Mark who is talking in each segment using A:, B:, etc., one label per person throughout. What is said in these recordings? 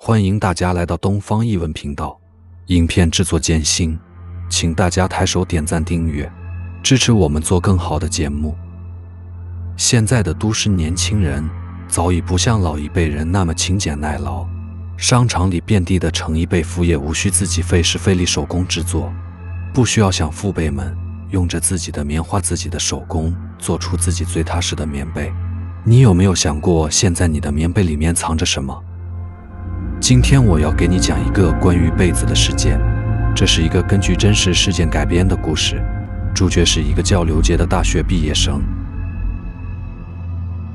A: 欢迎大家来到东方译文频道，影片制作艰辛，请大家抬手点赞订阅，支持我们做更好的节目。现在的都市年轻人早已不像老一辈人那么勤俭耐劳，商场里遍地的成衣被服也无需自己费时费力手工制作，不需要像父辈们用着自己的棉花自己的手工做出自己最踏实的棉被。你有没有想过，现在你的棉被里面藏着什么？今天我要给你讲一个关于被子的事件，这是一个根据真实事件改编的故事，主角是一个叫刘杰的大学毕业生。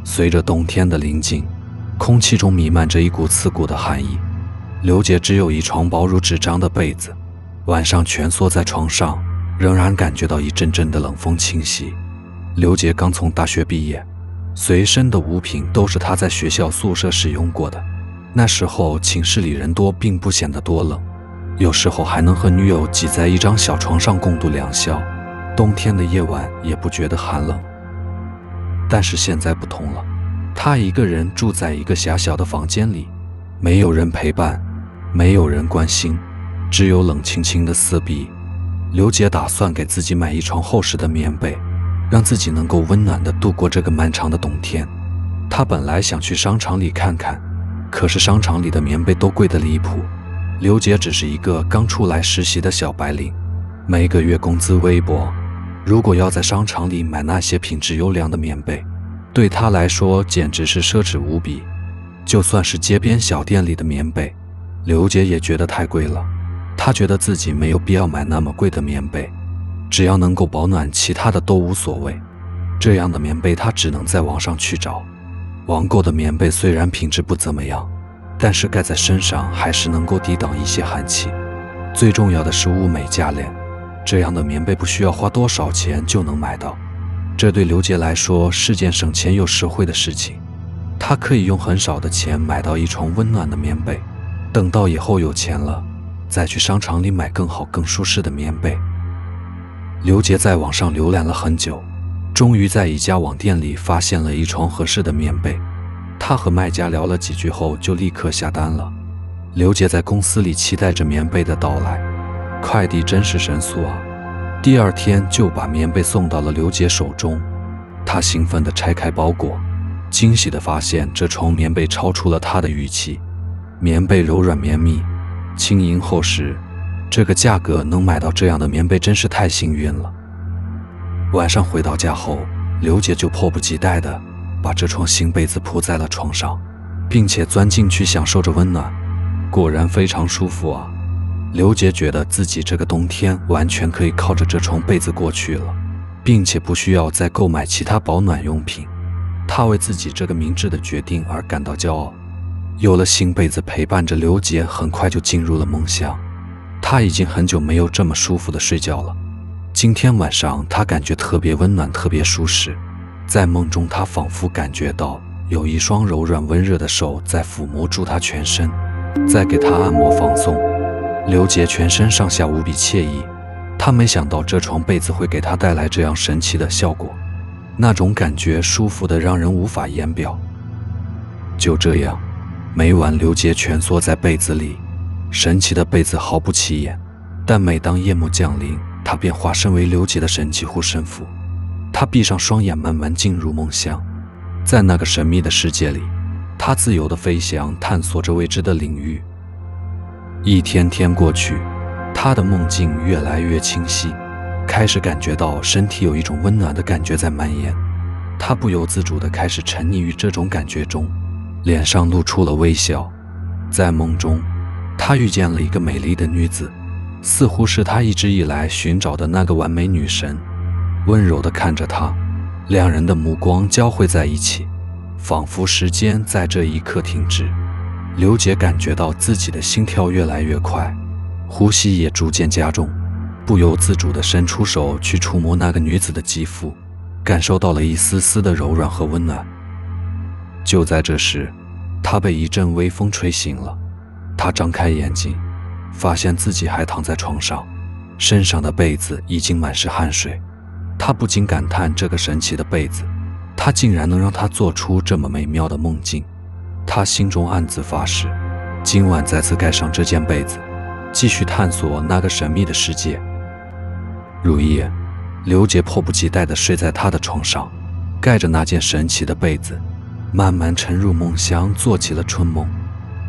A: 随着冬天的临近，空气中弥漫着一股刺骨的寒意。刘杰只有一床薄如纸张的被子，晚上蜷缩在床上，仍然感觉到一阵阵的冷风侵袭。刘杰刚从大学毕业，随身的物品都是他在学校宿舍使用过的。那时候寝室里人多，并不显得多冷，有时候还能和女友挤在一张小床上共度良宵，冬天的夜晚也不觉得寒冷。但是现在不同了，他一个人住在一个狭小的房间里，没有人陪伴，没有人关心，只有冷清清的四壁。刘杰打算给自己买一床厚实的棉被，让自己能够温暖地度过这个漫长的冬天。他本来想去商场里看看，可是商场里的棉被都贵得离谱。刘杰只是一个刚出来实习的小白领，每个月工资微薄，如果要在商场里买那些品质优良的棉被，对他来说简直是奢侈无比。就算是街边小店里的棉被，刘杰也觉得太贵了。他觉得自己没有必要买那么贵的棉被，只要能够保暖，其他的都无所谓。这样的棉被他只能在网上去找。网购的棉被虽然品质不怎么样，但是盖在身上还是能够抵挡一些寒气。最重要的是物美价廉，这样的棉被不需要花多少钱就能买到。这对刘杰来说是件省钱又实惠的事情，他可以用很少的钱买到一床温暖的棉被，等到以后有钱了，再去商场里买更好更舒适的棉被。刘杰在网上浏览了很久，终于在一家网店里发现了一床合适的棉被。他和卖家聊了几句后就立刻下单了。刘杰在公司里期待着棉被的到来，快递真是神速啊！第二天就把棉被送到了刘杰手中。他兴奋地拆开包裹，惊喜地发现这床棉被超出了他的预期。棉被柔软绵密，轻盈厚实，这个价格能买到这样的棉被真是太幸运了。晚上回到家后，刘杰就迫不及待地把这床新被子铺在了床上，并且钻进去享受着温暖。果然非常舒服啊！刘杰觉得自己这个冬天完全可以靠着这床被子过去了，并且不需要再购买其他保暖用品。他为自己这个明智的决定而感到骄傲。有了新被子陪伴着刘杰，很快就进入了梦乡。他已经很久没有这么舒服的睡觉了。今天晚上他感觉特别温暖，特别舒适。在梦中，他仿佛感觉到有一双柔软温热的手在抚摸住他全身，在给他按摩放松。刘杰全身上下无比惬意，他没想到这床被子会给他带来这样神奇的效果，那种感觉舒服的让人无法言表。就这样，每晚刘杰蜷缩在被子里，神奇的被子毫不起眼，但每当夜幕降临，他便化身为刘杰的神奇护身符。他闭上双眼，慢慢进入梦乡。在那个神秘的世界里，他自由地飞翔，探索着未知的领域。一天天过去，他的梦境越来越清晰，开始感觉到身体有一种温暖的感觉在蔓延。他不由自主地开始沉溺于这种感觉中，脸上露出了微笑。在梦中，他遇见了一个美丽的女子，似乎是他一直以来寻找的那个完美女神。温柔地看着他，两人的目光交汇在一起，仿佛时间在这一刻停止。刘杰感觉到自己的心跳越来越快，呼吸也逐渐加重，不由自主地伸出手去触摸那个女子的肌肤，感受到了一丝丝的柔软和温暖。就在这时，他被一阵微风吹醒了。他张开眼睛，发现自己还躺在床上，身上的被子已经满是汗水。他不禁感叹这个神奇的被子，它竟然能让他做出这么美妙的梦境。他心中暗自发誓，今晚再次盖上这件被子，继续探索那个神秘的世界。入夜，刘杰迫不及待地睡在他的床上，盖着那件神奇的被子，慢慢沉入梦乡，做起了春梦。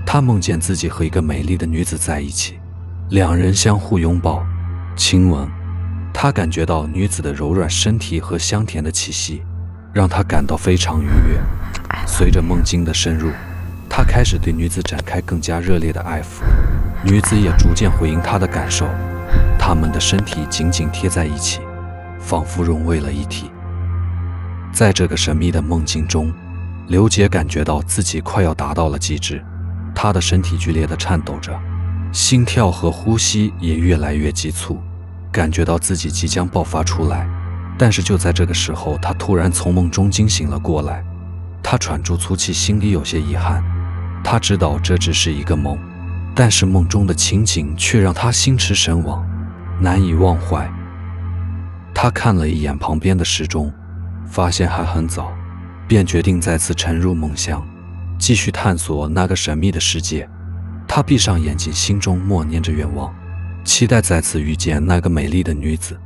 A: 他梦见自己和一个美丽的女子在一起，两人相互拥抱、亲吻。他感觉到女子的柔软身体和香甜的气息，让他感到非常愉悦。随着梦境的深入，他开始对女子展开更加热烈的爱抚，女子也逐渐回应他的感受，他们的身体紧紧贴在一起，仿佛融为了一体。在这个神秘的梦境中，刘杰感觉到自己快要达到了极致，他的身体剧烈地颤抖着，心跳和呼吸也越来越急促，感觉到自己即将爆发出来。但是就在这个时候，他突然从梦中惊醒了过来，他喘住粗气，心里有些遗憾。他知道这只是一个梦，但是梦中的情景却让他心驰神往，难以忘怀。他看了一眼旁边的时钟，发现还很早，便决定再次沉入梦乡，继续探索那个神秘的世界。他闭上眼睛，心中默念着愿望，期待再次遇见那个美丽的女子。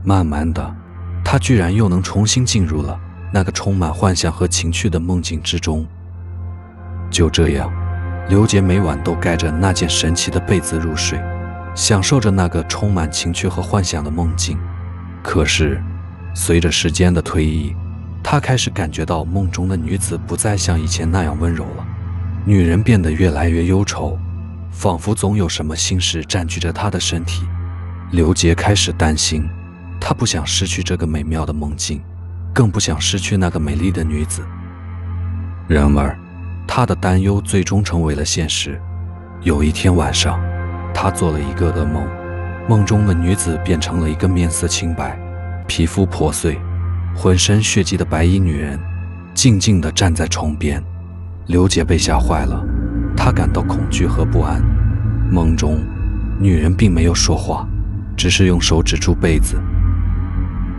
A: 慢慢的，他居然又能重新进入了那个充满幻想和情趣的梦境之中。就这样，刘杰每晚都盖着那件神奇的被子入睡，享受着那个充满情趣和幻想的梦境。可是，随着时间的推移，他开始感觉到梦中的女子不再像以前那样温柔了，女人变得越来越忧愁，仿佛总有什么心事占据着她的身体。刘杰开始担心，他不想失去这个美妙的梦境，更不想失去那个美丽的女子。然而，他的担忧最终成为了现实。有一天晚上，他做了一个噩梦，梦中的女子变成了一个面色清白、皮肤破碎、浑身血迹的白衣女人，静静地站在床边。刘杰被吓坏了，他感到恐惧和不安。梦中，女人并没有说话，只是用手指住被子。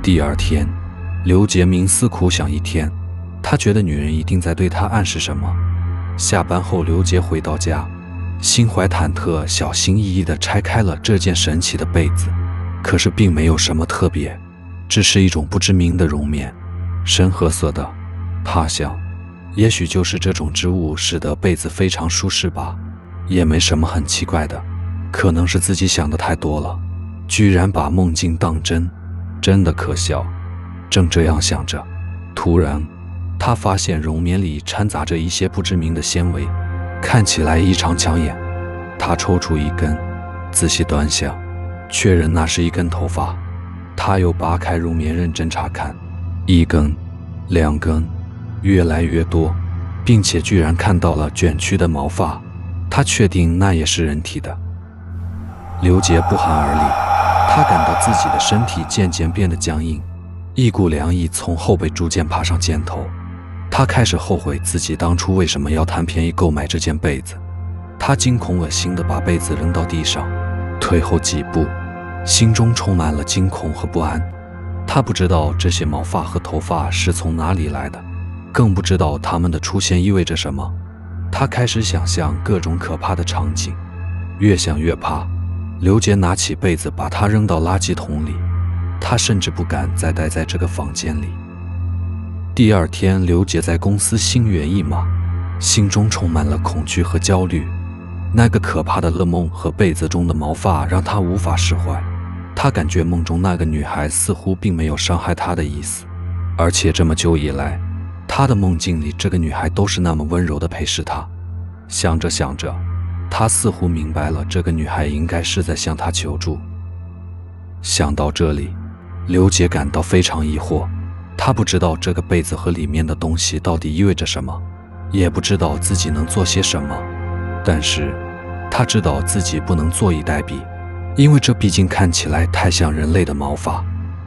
A: 第二天，刘杰冥思苦想一天，他觉得女人一定在对他暗示什么。下班后，刘杰回到家，心怀忐忑，小心翼翼地拆开了这件神奇的被子。可是并没有什么特别，只是一种不知名的绒棉，深褐色的。他想，也许就是这种织物使得被子非常舒适吧，也没什么很奇怪的，可能是自己想的太多了，居然把梦境当真，真的可笑。正这样想着，突然他发现绒棉里掺杂着一些不知名的纤维，看起来异常抢眼。他抽出一根，仔细端详，确认那是一根头发。他又扒开绒棉认真查看，一根、两根，越来越多，并且居然看到了卷曲的毛发。他确定那也是人体的。刘杰不寒而栗，他感到自己的身体渐渐变得僵硬，一股凉意从后背逐渐爬上肩头。他开始后悔自己当初为什么要贪便宜购买这件被子。他惊恐恶心地把被子扔到地上，退后几步，心中充满了惊恐和不安。他不知道这些毛发和头发是从哪里来的，更不知道它们的出现意味着什么。他开始想象各种可怕的场景，越想越怕。刘杰拿起被子把它扔到垃圾桶里，他甚至不敢再待在这个房间里。第二天，刘杰在公司心猿意马，心中充满了恐惧和焦虑。那个可怕的噩梦和被子中的毛发让他无法释怀。他感觉梦中那个女孩似乎并没有伤害他的意思，而且这么久以来，他的梦境里这个女孩都是那么温柔地陪侍他。想着想着，他似乎明白了，这个女孩应该是在向他求助。想到这里，刘杰感到非常疑惑。他不知道这个被子和里面的东西到底意味着什么，也不知道自己能做些什么。但是他知道自己不能坐以待毙，因为这毕竟看起来太像人类的毛发。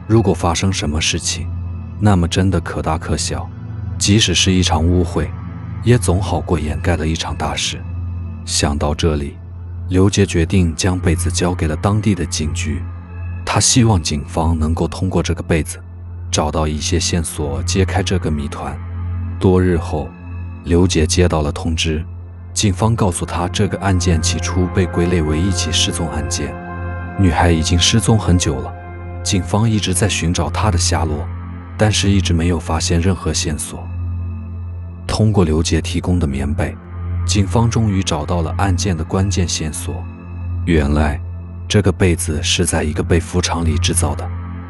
A: 如果发生什么事情，那么真的可大可小，即使是一场误会，也总好过掩盖了一场大事。想到这里，刘杰决定将被子交给了当地的警局。他希望警方能够通过这个被子找到一些线索，揭开这个谜团。多日后，刘杰接到了通知，警方告诉他，这个案件起初被归类为一起失踪案件，女孩已经失踪很久了，警方一直在寻找她的下落，但是一直没有发现任何线索。通过刘杰提供的棉被，警方终于找到了案件的关键线索。原来，这个被子是在一个被服厂里制造的，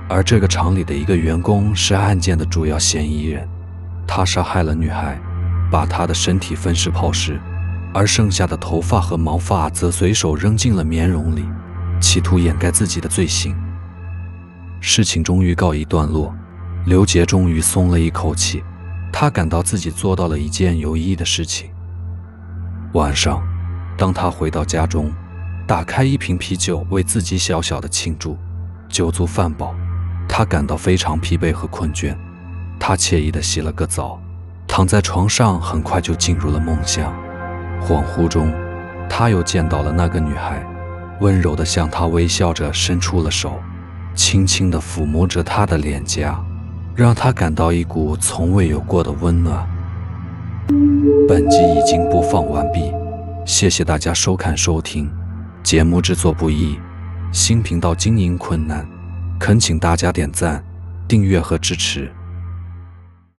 A: 而这个厂里的一个员工是案件的主要嫌疑人。他杀害了女孩，把她的身体分尸抛尸，而剩下的头发和毛发则随手扔进了棉绒里，企图掩盖自己的罪行。事情终于告一段落，刘杰终于松了一口气，他感到自己做到了一件有意义的事情。晚上，当他回到家中，打开一瓶啤酒为自己小小的庆祝，酒足饭饱，他感到非常疲惫和困倦。他惬意地洗了个澡，躺在床上，很快就进入了梦乡。恍惚中，他又见到了那个女孩，温柔地向他微笑着伸出了手，轻轻地抚摸着他的脸颊，让他感到一股从未有过的温暖。本集已经播放完毕，谢谢大家收看收听。节目制作不易，新频道经营困难，恳请大家点赞、订阅和支持。